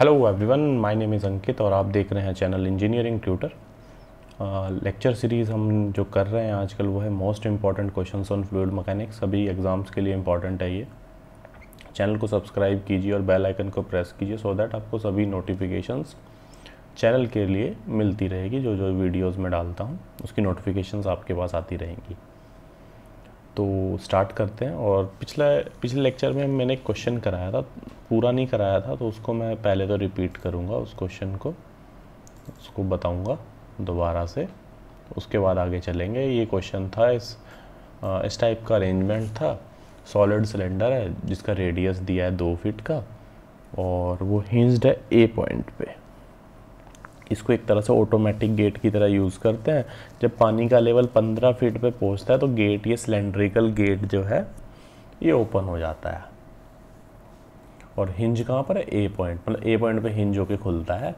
Hello everyone, my name is Ankit और आप देख रहे हैं channel engineering tutor. Lecture series हम जो कर रहे हैं आजकल वो है most important questions on fluid mechanics. सभी एग्ज़ाम्स के लिए इम्पॉर्टेंट है ये। चैनल को सब्सक्राइब कीजिए और बेल आइकन को प्रेस कीजिए सो दैट आपको सभी नोटिफिकेशंस चैनल के लिए मिलती रहेगी। जो जो वीडियोज़ में डालता हूँ उसकी आपके पास आती रहेंगी। तो स्टार्ट करते हैं। और पिछले लेक्चर में मैंने एक क्वेश्चन कराया था, पूरा नहीं कराया था, तो उसको मैं पहले तो रिपीट करूँगा, उस क्वेश्चन को उसको बताऊँगा दोबारा से, उसके बाद आगे चलेंगे। ये क्वेश्चन था इस टाइप का अरेंजमेंट था। सॉलिड सिलेंडर है जिसका रेडियस दिया है 2 फीट का और वो हिंज्ड है ए पॉइंट पे। इसको एक तरह से ऑटोमेटिक गेट की तरह यूज़ करते हैं। जब पानी का लेवल 15 फीट पे पहुंचता है तो गेट, ये सिलेंड्रिकल गेट जो है ये ओपन हो जाता है। और हिंज कहाँ पर है? ए पॉइंट, मतलब ए पॉइंट पे हिंज होके खुलता है।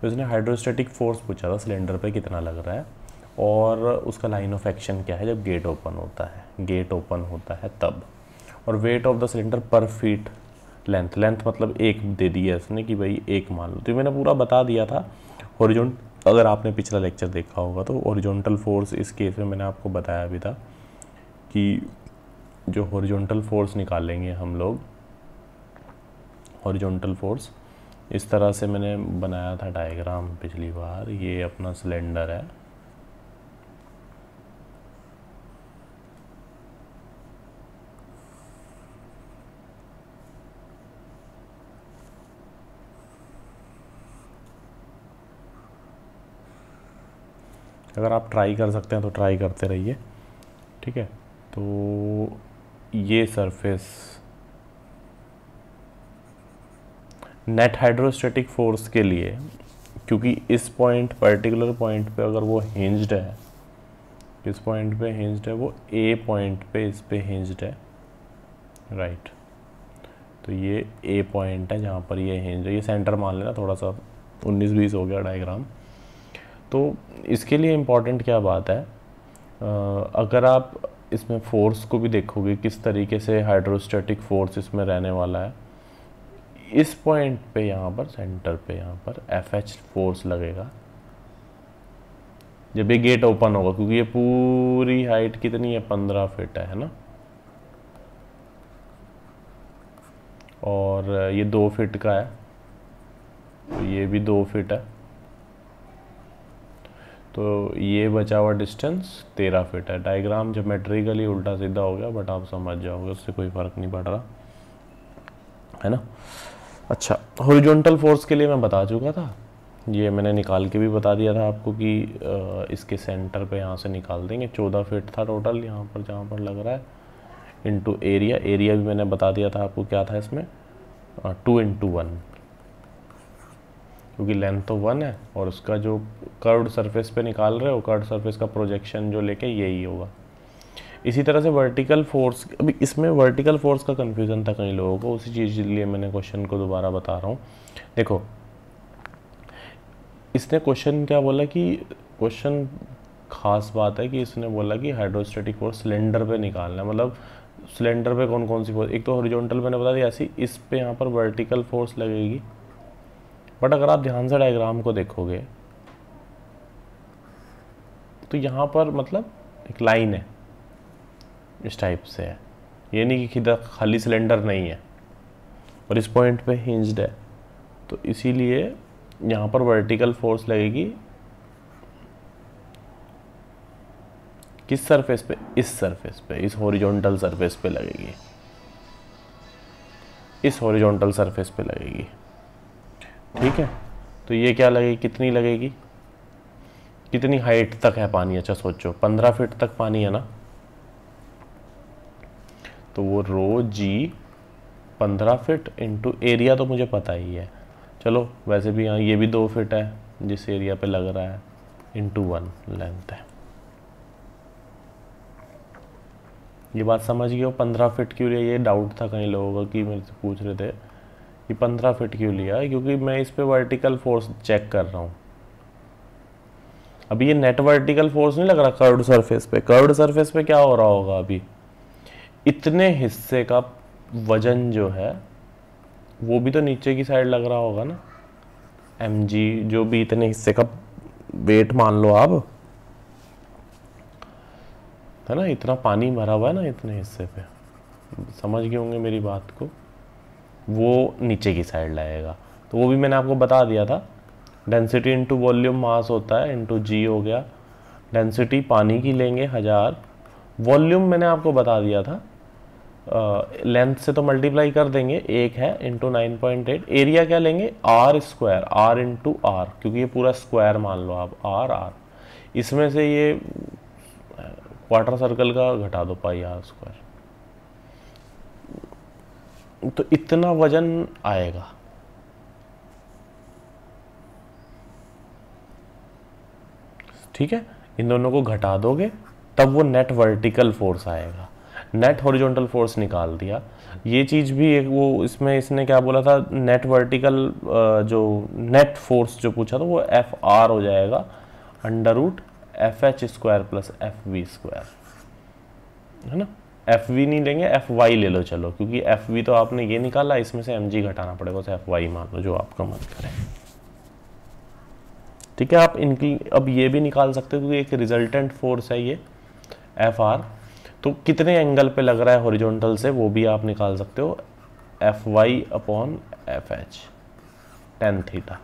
तो इसने हाइड्रोस्टैटिक फोर्स पूछा था सिलेंडर पे कितना लग रहा है और उसका लाइन ऑफ एक्शन क्या है जब गेट ओपन होता है। गेट ओपन होता है तब। और वेट ऑफ द सिलेंडर पर फीट लेंथ मतलब एक दे दिया इसने कि भाई एक मान लो। तो मैंने पूरा बता दिया था। अगर आपने पिछला लेक्चर देखा होगा तो हॉरिजॉन्टल फोर्स इस केस में मैंने आपको बताया भी था कि जो हॉरिजॉन्टल फोर्स निकालेंगे हम लोग, हॉरिजॉन्टल फोर्स इस तरह से मैंने बनाया था डायग्राम पिछली बार। ये अपना सिलेंडर है, अगर आप ट्राई कर सकते हैं तो ट्राई करते रहिए, ठीक है। तो ये सरफेस नेट हाइड्रोस्टैटिक फोर्स के लिए, क्योंकि इस पॉइंट, पर्टिकुलर पॉइंट पे अगर वो हिंज्ड है, इस पॉइंट पे हिंज्ड है, वो ए पॉइंट पे इस पे हिंज्ड है, राइट। तो ये ए पॉइंट है जहाँ पर ये हिंज है। ये सेंटर मान लेना, थोड़ा सा 19-20 हो गया डायग्राम। तो इसके लिए इम्पॉर्टेंट क्या बात है, अगर आप इसमें फोर्स को भी देखोगे किस तरीके से हाइड्रोस्टैटिक फोर्स इसमें रहने वाला है। इस पॉइंट पे यहाँ पर, सेंटर पे यहाँ पर FH फोर्स लगेगा जब ये गेट ओपन होगा, क्योंकि ये पूरी हाइट कितनी है? 15 फीट है ना। और ये 2 फीट का है, तो ये भी 2 फीट है, तो ये बचा हुआ डिस्टेंस 13 फीट है। डायग्राम ज्योमेट्रिकली उल्टा सीधा हो गया, बट आप समझ जाओगे, उससे कोई फ़र्क नहीं पड़ रहा है ना। अच्छा, हॉरिजॉन्टल फोर्स के लिए मैं बता चुका था, ये मैंने निकाल के भी बता दिया था आपको कि इसके सेंटर पे यहाँ से निकाल देंगे। 14 फीट था टोटल यहाँ पर जहाँ पर लग रहा है, इनटू एरिया भी मैंने बता दिया था आपको क्या था इसमें, 2x1, क्योंकि लेंथ तो 1 है और उसका जो कर्व्ड सरफेस पे निकाल रहे हो, कर्व्ड सरफेस का प्रोजेक्शन जो लेके यही होगा। इसी तरह से वर्टिकल फोर्स, अभी इसमें वर्टिकल फोर्स का कन्फ्यूज़न था कई लोगों को, उसी चीज़ के लिए मैंने क्वेश्चन को दोबारा बता रहा हूँ। देखो, इसने क्वेश्चन क्या बोला कि क्वेश्चन खास बात है कि इसने बोला कि हाइड्रोस्टैटिक फोर्स सिलेंडर पे निकालना है। मतलब सिलेंडर पे कौन कौन सी फोर्स, एक तो हॉरिजॉन्टल मैंने बता दिया, ऐसी इस पे यहाँ पर वर्टिकल फोर्स लगेगी। बट अगर आप ध्यान से डायग्राम को देखोगे तो यहाँ पर मतलब एक लाइन है इस टाइप से है, ये नहीं कि खाली सिलेंडर नहीं है, और इस पॉइंट पे हिंज्ड है, तो इसीलिए यहाँ पर वर्टिकल फोर्स लगेगी किस सरफेस पे? इस सरफेस पे, इस हॉरिजॉन्टल सरफेस पे लगेगी, इस हॉरिजॉन्टल सरफेस पे लगेगी, ठीक है। तो ये क्या लगेगी, कितनी लगेगी, कितनी हाइट तक है पानी? अच्छा सोचो, 15 फीट तक पानी है ना, तो वो रो जी 15 फीट इंटू एरिया तो मुझे पता ही है। चलो वैसे भी यहाँ ये भी 2 फीट है जिस एरिया पे लग रहा है, इंटू 1 लेंथ है। ये बात समझ गए हो? 15 फीट क्यों लिया? ये डाउट था कई लोगों का कि मेरे से पूछ रहे थे कि 15 फीट क्यों लिया, क्योंकि मैं इस पे वर्टिकल फोर्स चेक कर रहा हूँ। अभी ये नेट वर्टिकल फोर्स नहीं लग रहा कर्व्ड सरफेस पे। कर्व्ड सरफेस पे क्या हो रहा होगा, अभी इतने हिस्से का वजन जो है वो भी तो नीचे की साइड लग रहा होगा ना, mg, जो भी इतने हिस्से का वेट मान लो आप, है ना, इतना पानी भरा हुआ है ना इतने हिस्से पे, समझ गए होंगे मेरी बात को, वो नीचे की साइड लाएगा। तो वो भी मैंने आपको बता दिया था, डेंसिटी इंटू वॉल्यूम मास होता है इंटू जी हो गया। डेंसिटी पानी की लेंगे 1000, वॉल्यूम मैंने आपको बता दिया था, लेंथ से तो मल्टीप्लाई कर देंगे, एक है इंटू 9.8। एरिया क्या लेंगे, R square, R into R, क्योंकि ये पूरा स्क्वायर मान लो आप, आर आर, इसमें से ये क्वार्टर सर्कल का घटा दो, पाई आर स्क्वायर, तो इतना वजन आएगा। ठीक है, इन दोनों को घटा दोगे तब वो नेट वर्टिकल फोर्स आएगा। नेट हॉरिजॉन्टल फोर्स निकाल दिया, ये चीज़ भी एक वो इसमें इसने क्या बोला था, नेट वर्टिकल जो नेट फोर्स जो पूछा था वो एफ आर हो जाएगा under root F H square plus F V square, है ना। एफ वी नहीं लेंगे, एफ वाई ले लो चलो, क्योंकि एफ वी तो आपने ये निकाला, इसमें से एम जी घटाना पड़ेगा, तो एफ वाई मान लो जो आपका मन करे। ठीक है, आप इनकी अब ये भी निकाल सकते हो, क्योंकि एक रिजल्टेंट फोर्स है ये एफ आर, तो कितने एंगल पे लग रहा है हॉरिजॉन्टल से वो भी आप निकाल सकते हो, F Y upon F H tan theta,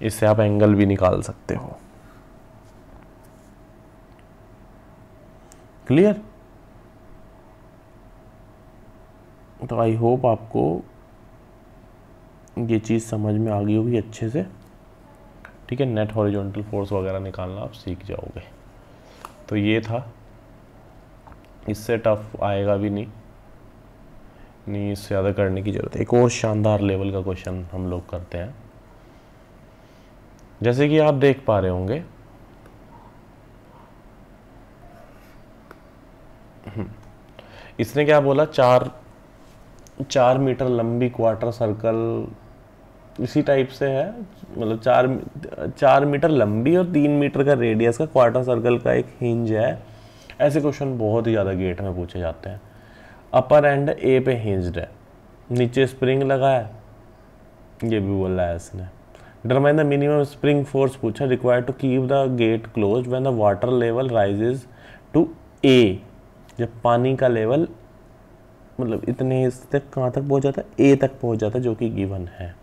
इससे आप एंगल भी निकाल सकते हो। क्लियर? तो आई होप आपको ये चीज़ समझ में आ गई होगी अच्छे से। ठीक है, नेट हॉरिजॉन्टल फोर्स वगैरह निकालना आप सीख जाओगे। तो ये था, इससे टफ आएगा भी नहीं इससे ज़्यादा करने की ज़रूरत है। एक और शानदार लेवल का क्वेश्चन हम लोग करते हैं, जैसे कि आप देख पा रहे होंगे, इसने क्या बोला, 4 मीटर लंबी क्वार्टर सर्कल, इसी टाइप से है, मतलब 4 मीटर लंबी और 3 मीटर का रेडियस का क्वार्टर सर्कल का एक हिंज है। ऐसे क्वेश्चन बहुत ही ज़्यादा गेट में पूछे जाते हैं। अपर एंड ए पे हिंज्ड है, नीचे स्प्रिंग लगा है, ये भी बोला है इसने। Determine the minimum spring force पूछा, required to keep the gate close when the water level rises to A, जब पानी का लेवल मतलब इतने तक कहाँ तक पहुँच जाता है, ए तक पहुँच जाता है, जो कि गिवन है।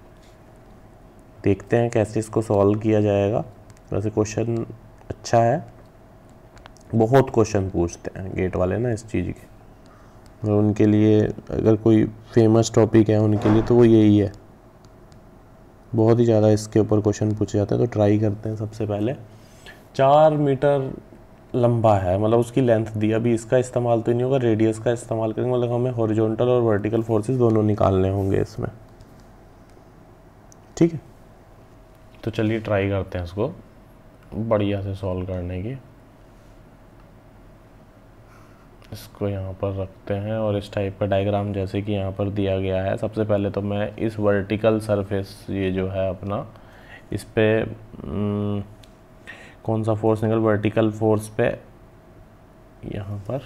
देखते हैं कैसे इसको सॉल्व किया जाएगा। वैसे क्वेश्चन अच्छा है, बहुत क्वेश्चन पूछते हैं गेट वाले ना इस चीज़ के, और उनके लिए अगर कोई फेमस टॉपिक है उनके लिए तो वो यही है, बहुत ही ज़्यादा इसके ऊपर क्वेश्चन पूछे जाते हैं। तो ट्राई करते हैं। सबसे पहले 4 मीटर लंबा है, मतलब उसकी लेंथ दी, अभी इसका इस्तेमाल तो नहीं होगा, रेडियस का इस्तेमाल करेंगे, मतलब हमें हॉरिजॉन्टल और वर्टिकल फोर्सेस दोनों निकालने होंगे इसमें। ठीक है, तो चलिए ट्राई करते हैं इसको बढ़िया से सॉल्व करने की। इसको यहाँ पर रखते हैं और इस टाइप का डायग्राम जैसे कि यहाँ पर दिया गया है। सबसे पहले तो मैं इस वर्टिकल सरफेस, ये जो है अपना, इस पे कौन सा फोर्स निकल, वर्टिकल फोर्स पे यहाँ पर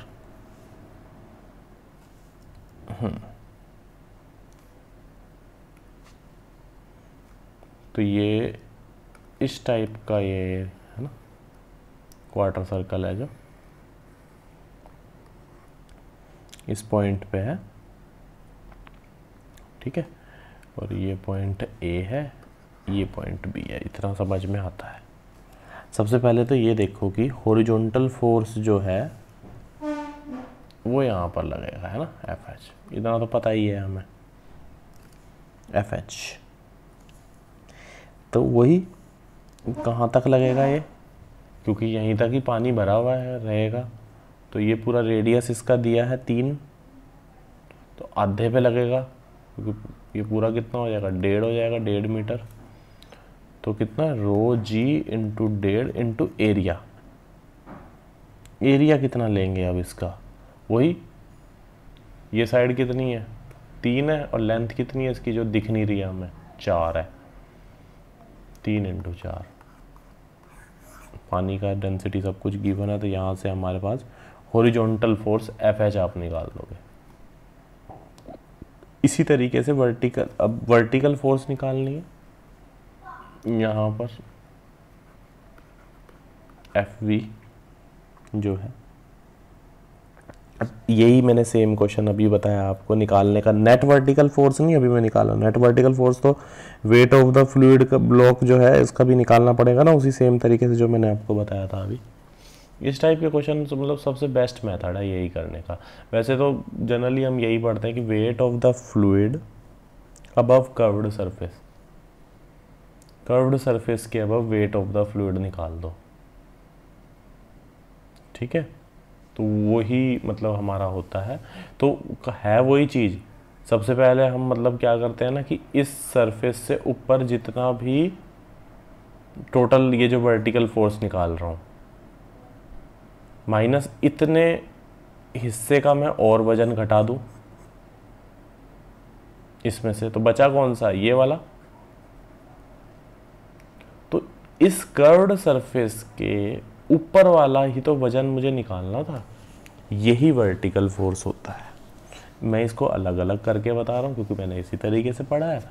तो ये इस टाइप का ये है ना क्वार्टर सर्कल है जो इस पॉइंट पे है। ठीक है, और ये पॉइंट ए है, ये पॉइंट बी है, इतना समझ में आता है। सबसे पहले तो ये देखो कि हॉरिजॉन्टल फोर्स जो है वो यहाँ पर लगेगा, है ना, एफ एच, इतना तो पता ही है हमें, एफ एच। तो वही कहाँ तक लगेगा ये, क्योंकि यहीं तक ही पानी भरा हुआ है रहेगा, तो ये पूरा रेडियस इसका दिया है 3, तो आधे पे लगेगा, क्योंकि ये पूरा कितना हो जाएगा, 1.5 हो जाएगा, 1.5 मीटर। तो कितना, रो जी इंटू 1.5 इंटू एरिया, एरिया कितना लेंगे अब इसका, वही ये साइड कितनी है, 3 है, और लेंथ कितनी है इसकी जो दिख नहीं रही है हमें, 4 है, 3 इंटू 4। पानी का डेंसिटी सब कुछ गिवन है, तो यहाँ से हमारे पास हॉरिजॉन्टल फोर्स एफ एच आप निकाल दोगे। इसी तरीके से वर्टिकल, अब वर्टिकल फोर्स निकालनी है, यहाँ पर एफ वी जो है, यही मैंने सेम क्वेश्चन अभी बताया आपको निकालने का। नेट वर्टिकल फोर्स नहीं अभी मैं निकाला, नेट वर्टिकल फोर्स तो वेट ऑफ द फ्लूइड का ब्लॉक जो है इसका भी निकालना पड़ेगा ना, उसी सेम तरीके से जो मैंने आपको बताया था अभी। इस टाइप के क्वेश्चन मतलब सबसे बेस्ट मेथड है यही करने का। वैसे तो जनरली हम यही पढ़ते हैं कि weight of the fluid above curved surface, curved surface के above weight of the fluid निकाल दो, ठीक है। तो वही मतलब हमारा होता है, तो है वही चीज़। सबसे पहले हम मतलब क्या करते हैं ना कि इस सरफेस से ऊपर जितना भी टोटल ये जो वर्टिकल फोर्स निकाल रहा हूँ माइनस इतने हिस्से का मैं और वजन घटा दूँ इसमें से, तो बचा कौन सा, ये वाला। तो इस कर्व्ड सरफेस के ऊपर वाला ही तो वजन मुझे निकालना था, यही वर्टिकल फोर्स होता है। मैं इसको अलग अलग करके बता रहा हूँ क्योंकि मैंने इसी तरीके से पढ़ा है।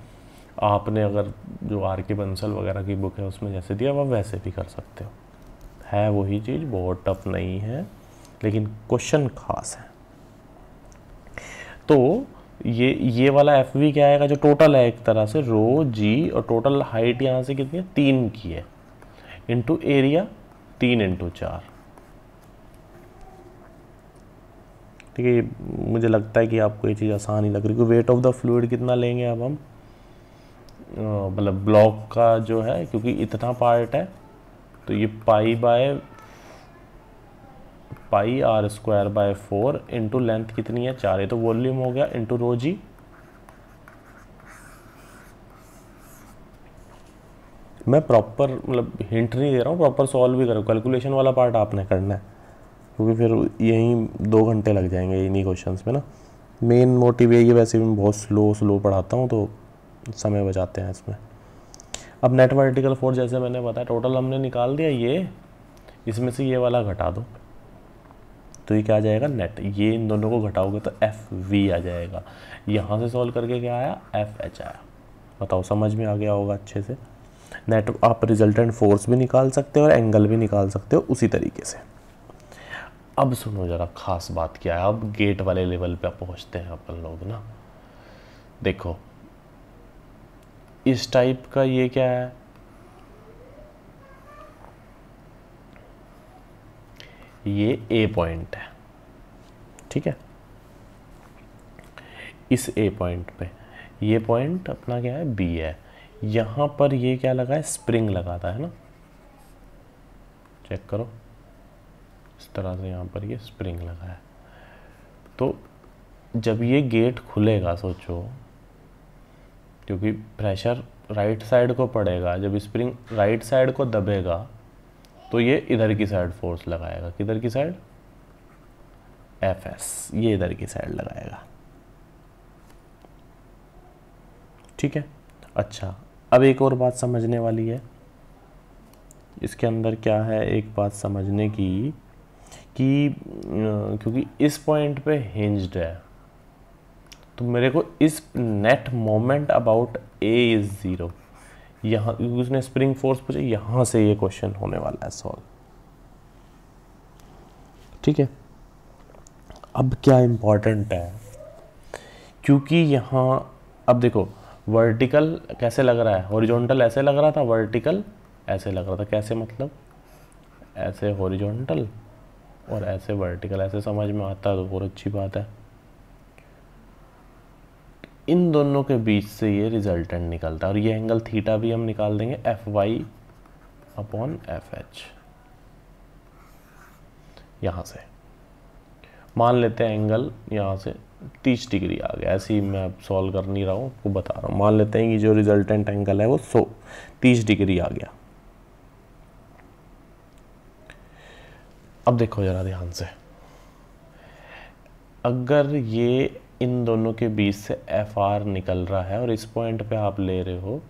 आपने अगर जो आर के बंसल वगैरह की बुक है उसमें जैसे दिया वह वैसे भी कर सकते हो, है वही चीज़, बहुत टफ नहीं है, लेकिन क्वेश्चन खास है। तो ये वाला एफ वी क्या आएगा, जो टोटल है एक तरह से रो जी, और टोटल हाइट यहाँ से कितनी है 3 की है, इंटू एरिया 3 इंटू 4, ठीक है। मुझे लगता है कि आपको ये चीज़ आसान ही लग रही है। वेट ऑफ द फ्लूइड कितना लेंगे अब हम, मतलब ब्लॉक का जो है, क्योंकि इतना पार्ट है तो ये pi r square by 4 into length कितनी है 4, ये तो वॉल्यूम हो गया, इंटू रो जी। मैं प्रॉपर मतलब हिंट नहीं दे रहा हूँ, प्रॉपर सॉल्व भी करो, कैलकुलेशन वाला पार्ट आपने करना है क्योंकि फिर यहीं 2 घंटे लग जाएंगे इन्हीं क्वेश्चंस में ना। मेन मोटिव यही है, वैसे भी मैं बहुत स्लो पढ़ाता हूँ तो समय बचाते हैं इसमें। अब नेट वर्टिकल फोर्स जैसे मैंने बताया टोटल हमने निकाल दिया, ये इसमें से ये वाला घटा दो तो ये क्या आ जाएगा नेट, ये इन दोनों को घटाओगे तो एफ वी आ जाएगा। यहाँ से सॉल्व करके क्या आया, एफ एच आया। बताओ समझ में आ गया होगा अच्छे से। नेट आप रिजल्टेंट फोर्स भी निकाल सकते हो और एंगल भी निकाल सकते हो उसी तरीके से। अब सुनो जरा खास बात क्या है, अब गेट वाले लेवल पे पहुंचते हैं अपन लोग ना। देखो इस टाइप का ये क्या है, ये ए पॉइंट है, ठीक है। इस ए पॉइंट पे ये पॉइंट अपना क्या है, बी है। यहां पर ये क्या लगा है, स्प्रिंग लगाता है ना, चेक करो इस तरह से यहाँ पर ये स्प्रिंग लगा है। तो जब ये गेट खुलेगा सोचो, क्योंकि प्रेशर राइट साइड को पड़ेगा, जब स्प्रिंग राइट साइड को दबेगा तो ये इधर की साइड फोर्स लगाएगा, किधर की साइड, एफ एस, ये इधर की साइड लगाएगा, ठीक है। अच्छा अब एक और बात समझने वाली है इसके अंदर, क्या है एक बात समझने की कि क्योंकि इस पॉइंट पे हिंज्ड है तो मेरे को इस net moment about A is 0, यहाँ क्योंकि उसने स्प्रिंग फोर्स पूछा, यहाँ से ये क्वेश्चन होने वाला है सॉल्व, ठीक है। अब क्या इम्पोर्टेंट है, क्योंकि यहाँ अब देखो वर्टिकल कैसे लग रहा है, हॉरिजॉन्टल ऐसे लग रहा था, वर्टिकल ऐसे लग रहा था, कैसे मतलब ऐसे हॉरिजॉन्टल और ऐसे वर्टिकल, ऐसे समझ में आता है तो बहुत अच्छी बात है। इन दोनों के बीच से ये रिजल्टेंट निकलता है और ये एंगल थीटा भी हम निकाल देंगे F Y upon F H. यहाँ से मान लेते हैं एंगल यहाँ से 30 डिग्री आ गया, ऐसे ही मैं सॉल्व कर नहीं रहा हूँ, आपको बता रहा हूँ। मान लेते हैं कि जो रिजल्टेंट एंगल है वो 30 डिग्री आ गया। अब देखो जरा ध्यान से, अगर ये इन दोनों के बीच से एफ आर निकल रहा है और इस पॉइंट पे आप ले रहे हो,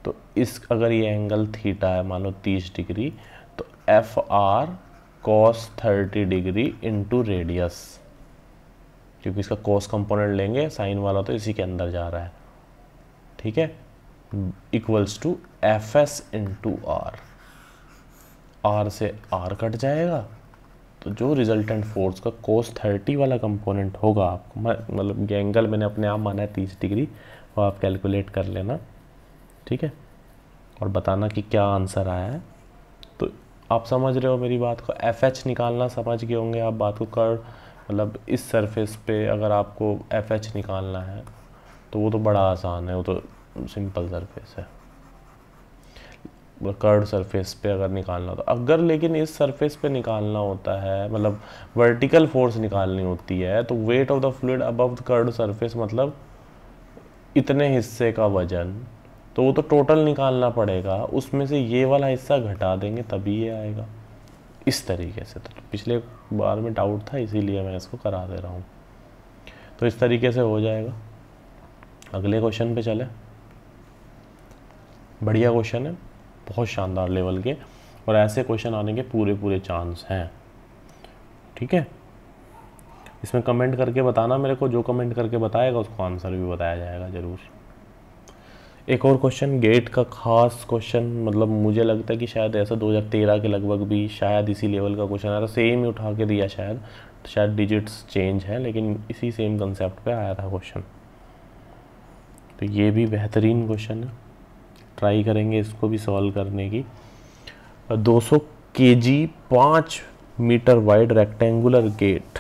तो इस अगर ये एंगल थीटा है मान लो 30 डिग्री, तो F R cos 30 degree into radius, क्योंकि इसका कॉस कंपोनेंट लेंगे, साइन वाला तो इसी के अंदर जा रहा है, ठीक है, equals to F S into R, R से आर कट जाएगा, तो जो रिजल्टेंट फोर्स का cos 30 वाला कंपोनेंट होगा, आपको मतलब ये एंगल मैंने अपने आप माना है 30 डिग्री, वो आप कैलकुलेट कर लेना, ठीक है, और बताना कि क्या आंसर आया है। तो आप समझ रहे हो मेरी बात को, एफ एच निकालना समझ गए होंगे आप बात को। कर मतलब इस सरफेस पे अगर आपको एफ एच निकालना है तो वो तो बड़ा आसान है, वो तो सिंपल सरफेस है। कर्ड सरफेस पे अगर निकालना तो अगर, लेकिन इस सरफेस पे निकालना होता है, मतलब वर्टिकल फोर्स निकालनी होती है, तो wait of the fluid above the curved surface, मतलब इतने हिस्से का वजन, तो वो तो टोटल निकालना पड़ेगा, उसमें से ये वाला हिस्सा घटा देंगे तभी ये आएगा, इस तरीके से। तो पिछले बार में डाउट था, इसीलिए मैं इसको करा दे रहा हूँ। तो इस तरीके से हो जाएगा। अगले क्वेश्चन पे चले। बढ़िया क्वेश्चन है, बहुत शानदार लेवल के, और ऐसे क्वेश्चन आने के पूरे पूरे चांस हैं, ठीक है। इसमें कमेंट करके बताना मेरे को, जो कमेंट करके बताएगा उसको आंसर भी बताया जाएगा ज़रूर। एक और क्वेश्चन, गेट का खास क्वेश्चन, मतलब मुझे लगता है कि शायद ऐसा 2013 के लगभग भी शायद इसी लेवल का क्वेश्चन आया था, सेम ही उठा के दिया शायद डिजिट्स चेंज हैं, लेकिन इसी सेम कंसेप्ट पे आया था क्वेश्चन। तो ये भी बेहतरीन क्वेश्चन है, ट्राई करेंगे इसको भी सॉल्व करने की। 200 kg 5 metre wide rectangular gate,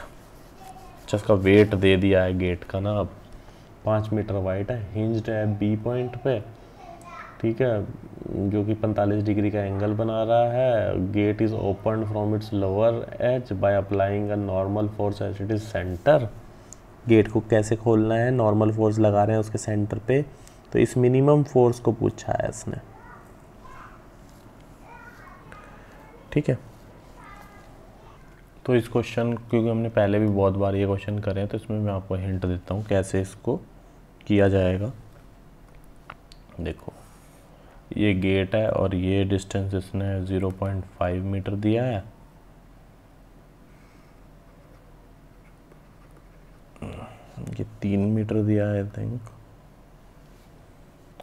जिसका वेट दे दिया है गेट का ना, अब 5 मीटर वाइड है, हिंज्ड है बी पॉइंट पे, ठीक है, जो कि 45 डिग्री का एंगल बना रहा है। Gate is open from its lower edge by applying a normal force as it is centre. Gate को कैसे खोलना है, नॉर्मल फोर्स लगा रहे हैं उसके सेंटर पे, तो इस मिनिमम फोर्स को पूछा है इसने, ठीक है। तो इस क्वेश्चन, क्योंकि हमने पहले भी बहुत बार ये क्वेश्चन करे हैं, तो इसमें मैं आपको हिंट देता हूँ कैसे इसको किया जाएगा। देखो, ये गेट है और ये डिस्टेंस इसने 0.5 मीटर दिया है, ये 3 मीटर दिया है आई थिंक,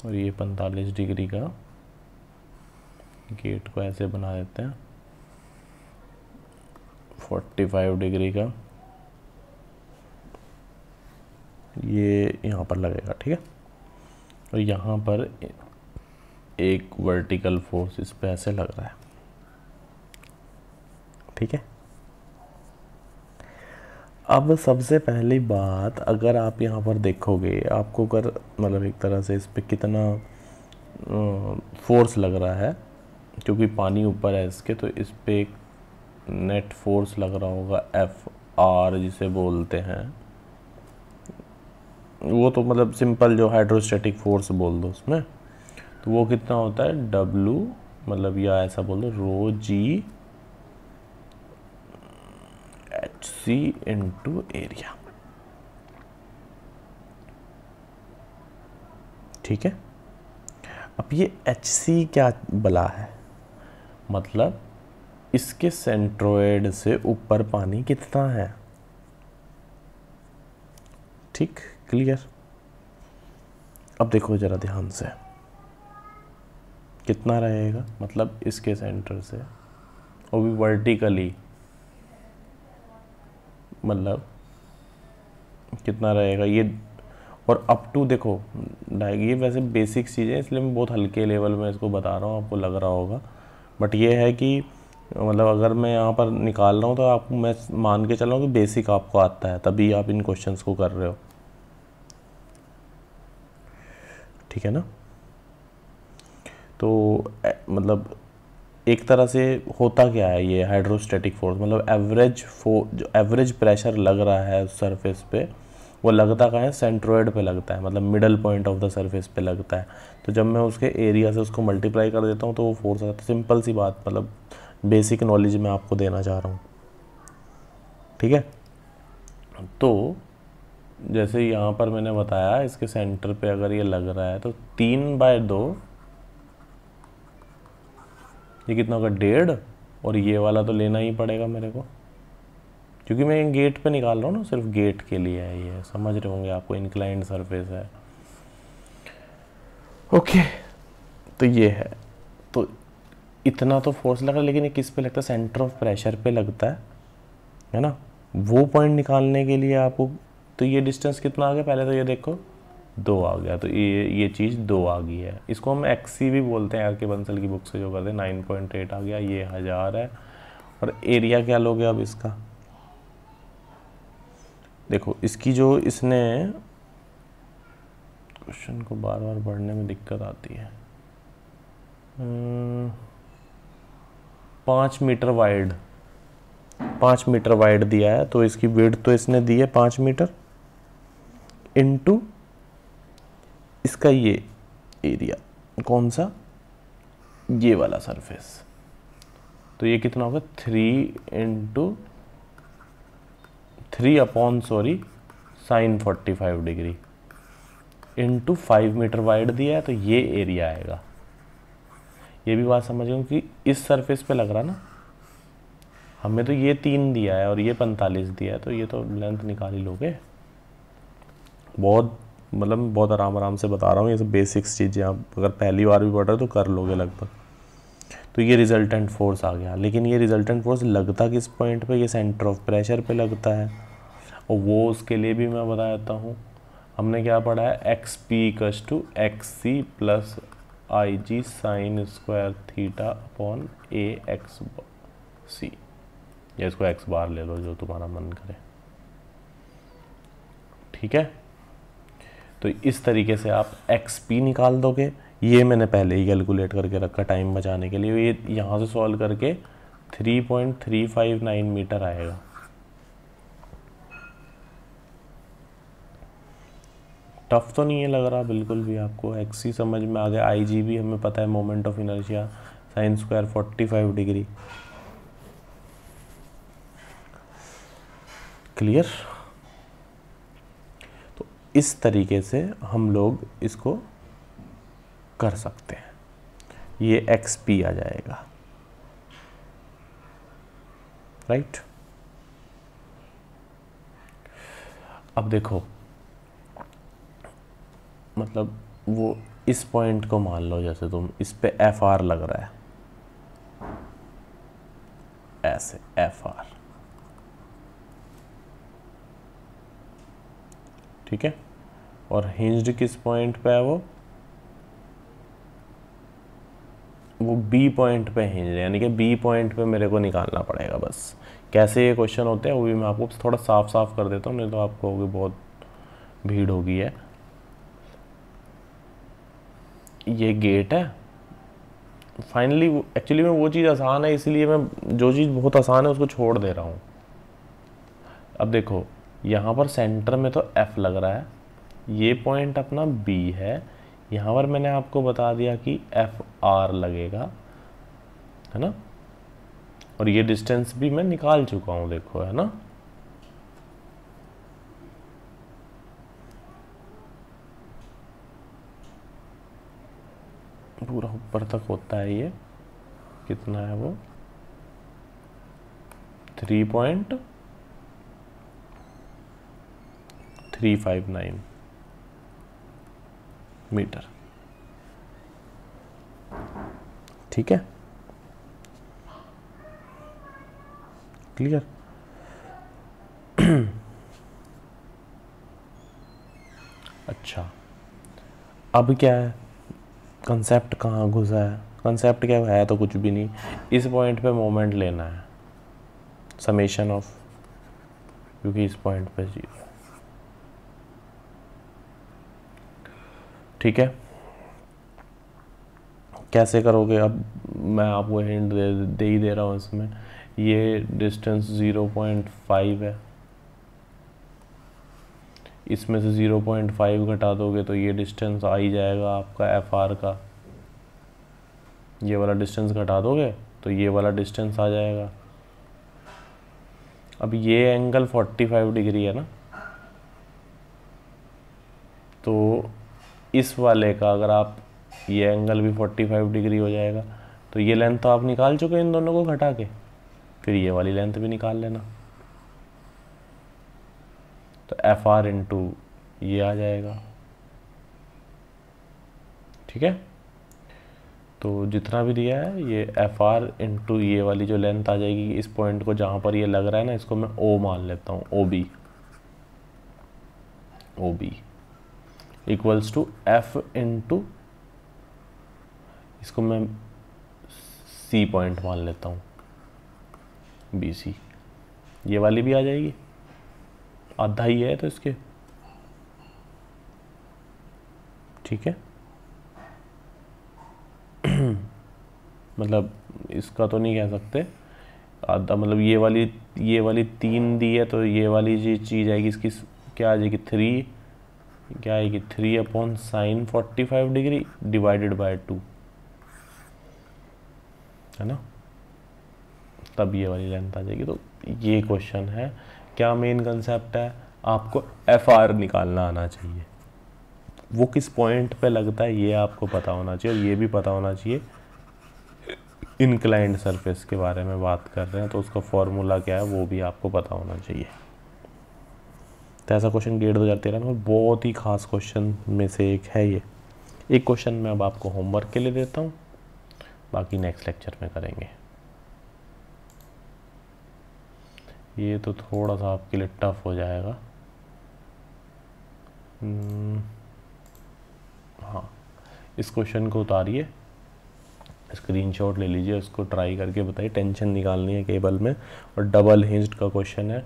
और ये 45 डिग्री का, गेट को ऐसे बना देते हैं 45 डिग्री का, ये यहाँ पर लगेगा, ठीक है, और यहाँ पर एक वर्टिकल फोर्स इस पे ऐसे लग रहा है, ठीक है। अब सबसे पहली बात, अगर आप यहाँ पर देखोगे, आपको अगर मतलब एक तरह से इस पे कितना फोर्स लग रहा है, क्योंकि पानी ऊपर है इसके, तो इस पे एक नेट फोर्स लग रहा होगा एफ आर जिसे बोलते हैं, वो तो मतलब सिंपल जो हाइड्रोस्टैटिक फोर्स बोल दो उसमें, तो वो कितना होता है डब्लू, मतलब या ऐसा बोल दो rho g h c into area, ठीक है। अब ये एच सी क्या बला है, मतलब इसके सेंट्रोइड से ऊपर पानी कितना है, ठीक, क्लियर। अब देखो जरा ध्यान से, कितना रहेगा, मतलब इसके सेंटर से, और भी वर्टिकली, मतलब कितना रहेगा ये, और अप टू देखो, ये वैसे बेसिक चीज़ें, इसलिए मैं बहुत हल्के लेवल में इसको बता रहा हूँ, आपको लग रहा होगा, बट ये है कि मतलब अगर मैं यहाँ पर निकाल रहा हूँ तो आपको मैं मान के चल रहा हूँ कि बेसिक आपको आता है, तभी आप इन क्वेश्चंस को कर रहे हो, ठीक है ना। तो मतलब एक तरह से होता क्या है ये हाइड्रोस्टैटिक फोर्स, मतलब जो एवरेज प्रेशर लग रहा है सरफेस पे, वो लगता कहाँ है, सेंट्रोइड पे लगता है, मतलब middle point of the surface पे लगता है। तो जब मैं उसके एरिया से उसको मल्टीप्लाई कर देता हूँ तो वो फोर्स आता है। सिंपल सी बात, मतलब बेसिक नॉलेज मैं आपको देना चाह रहा हूँ, ठीक है। तो जैसे यहाँ पर मैंने बताया, इसके सेंटर पे अगर ये लग रहा है तो 3/2, ये कितना होगा 1.5, और ये वाला तो लेना ही पड़ेगा मेरे को, क्योंकि मैं गेट पे निकाल रहा हूँ ना, सिर्फ गेट के लिए है ये, समझ रहे होंगे आपको, इंक्लाइंड सरफेस है, ओके। तो ये है, तो इतना तो फोर्स लगा, लेकिन ये किस पे लगता है, सेंटर ऑफ प्रेशर पे लगता है ना। वो पॉइंट निकालने के लिए आपको, तो ये डिस्टेंस कितना आ गया, पहले तो ये देखो 2 आ गया, तो ये चीज़ 2 आ गई है। इसको हम एक्सी भी बोलते हैं, आर के बंसल की बुक से जो करते हैं। 9.8 आ गया, ये 1000 है। और एरिया क्या लोगे अब इसका, देखो इसकी जो इसने क्वेश्चन को बार बार पढ़ने में दिक्कत आती है। 5 मीटर वाइड, 5 मीटर वाइड दिया है, तो इसकी विड्थ तो इसने दी है 5 मीटर इनटू इसका ये एरिया, कौन सा, ये वाला सरफेस, तो ये कितना होगा 3 sine 45 degree into 5 metre wide दिया है, तो ये एरिया आएगा। ये भी बात समझ गए कि इस सरफेस पे लग रहा ना, हमें तो ये 3 दिया है और ये 45 दिया है, तो ये तो लेंथ निकाल ही लोगे। बहुत मतलब बहुत आराम से बता रहा हूँ, ये सब बेसिक्स चीज़ें आप अगर पहली बार भी पढ़ रहे हो तो कर लोगे लगभग। तो ये रिजल्टेंट फोर्स आ गया, लेकिन ये रिजल्टेंट फोर्स लगता किस पॉइंट पे, ये सेंटर ऑफ प्रेशर पे लगता है। और वो उसके लिए भी मैं बता देता हूँ, हमने क्या पढ़ा है, X P equals to X C plus I G sine square theta upon A X C, या इसको एक्स बार ले लो जो तुम्हारा मन करे, ठीक है। तो इस तरीके से आप एक्स पी निकाल दोगे। ये मैंने पहले ही कैलकुलेट करके रखा टाइम बचाने के लिए। ये यहाँ से सॉल्व करके 3.359 मीटर आएगा। टफ तो नहीं है लग रहा बिल्कुल भी आपको, एक्स सी समझ में आ गया। आई जी भी हमें पता है, moment of inertia sine square 45 degree. Clear. तो इस तरीके से हम लोग इसको कर सकते हैं, ये एक्स पी आ जाएगा, राइट। अब देखो, मतलब वो इस पॉइंट को मान लो, जैसे तुम इस पे एफ आर लग रहा है, ऐसे एफ आर, ठीक है। और हिंज्ड किस पॉइंट पे है, वो बी पॉइंट पे हिंज है, यानी कि बी पॉइंट पे मेरे को निकालना पड़ेगा बस। कैसे ये क्वेश्चन होते हैं वो भी मैं आपको थोड़ा साफ साफ कर देता हूँ, नहीं तो आपको होगी बहुत भीड़ होगी है। ये गेट है, फाइनली एक्चुअली में वो चीज़ आसान है, इसलिए मैं जो चीज़ बहुत आसान है उसको छोड़ दे रहा हूँ। अब देखो यहाँ पर सेंटर में तो एफ लग रहा है, ये पॉइंट अपना बी है, यहाँ पर मैंने आपको बता दिया कि एफ आर लगेगा, है ना। और ये डिस्टेंस भी मैं निकाल चुका हूँ, देखो, है ना। पूरा ऊपर तक होता है ये, कितना है वो 3.359 मीटर, ठीक है। क्लियर। अच्छा, अब क्या है, कंसेप्ट कहाँ घुसा है, कंसेप्ट क्या है, तो कुछ भी नहीं। इस पॉइंट पे मोमेंट लेना है, समेशन ऑफ, क्योंकि इस पॉइंट पे जीरो, ठीक है। कैसे करोगे, अब मैं आपको हिंट दे ही दे रहा हूँ इसमें। ये डिस्टेंस 0.5 है, इसमें से 0.5 घटा दोगे तो ये डिस्टेंस आ ही जाएगा आपका एफ आर का। ये वाला डिस्टेंस घटा दोगे तो ये वाला डिस्टेंस आ जाएगा। अब ये एंगल 45 डिग्री है ना, तो इस वाले का अगर आप, ये एंगल भी 45 डिग्री हो जाएगा, तो ये लेंथ तो आप निकाल चुके इन दोनों को घटा के, फिर ये वाली लेंथ भी निकाल लेना, तो एफ आर इंटू ये आ जाएगा, ठीक है। तो जितना भी दिया है ये एफ आर इंटू ये वाली जो लेंथ आ जाएगी इस पॉइंट को जहाँ पर ये लग रहा है ना, इसको मैं ओ मान लेता हूँ, O B equals to F into, इसको मैं सी पॉइंट मान लेता हूँ, बी सी। ये वाली भी आ जाएगी, आधा ही है तो इसके, ठीक है। मतलब इसका तो नहीं कह सकते आधा, मतलब ये वाली 3 दी है तो ये वाली चीज़ आएगी इसकी क्या आ जाएगी 3, क्या आएगी 3/sin 45 डिग्री डिवाइडेड बाय 2, है ना, तब ये वाली लेंथ आ जाएगी। तो ये क्वेश्चन है, क्या मेन कंसेप्ट है, आपको एफ आर निकालना आना चाहिए, वो किस पॉइंट पे लगता है ये आपको पता होना चाहिए, और ये भी पता होना चाहिए इंक्लाइंड सरफेस के बारे में बात कर रहे हैं तो उसका फॉर्मूला क्या है वो भी आपको पता होना चाहिए। तो ऐसा क्वेश्चन गेट 2013 में बहुत ही खास क्वेश्चन में से एक है ये। एक क्वेश्चन मैं अब आपको होमवर्क के लिए देता हूँ, बाकी नेक्स्ट लेक्चर में करेंगे। ये तो थोड़ा सा आपके लिए टफ हो जाएगा। हाँ, इस क्वेश्चन को उतारिए, स्क्रीनशॉट ले लीजिए, उसको ट्राई करके बताइए, टेंशन निकालनी है केबल में, और डबल हिंज्ड का क्वेश्चन है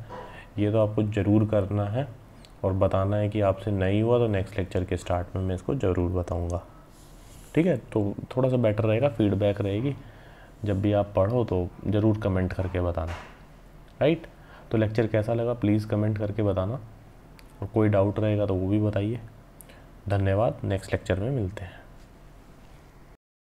ये, तो आपको ज़रूर करना है और बताना है कि आपसे नहीं हुआ तो नेक्स्ट लेक्चर के स्टार्ट में मैं इसको ज़रूर बताऊंगा, ठीक है। तो थोड़ा सा बेटर रहेगा, फीडबैक रहेगी, जब भी आप पढ़ो तो ज़रूर कमेंट करके बताना, राइट। तो लेक्चर कैसा लगा प्लीज़ कमेंट करके बताना, और कोई डाउट रहेगा तो वो भी बताइए। धन्यवाद, नेक्स्ट लेक्चर में मिलते हैं।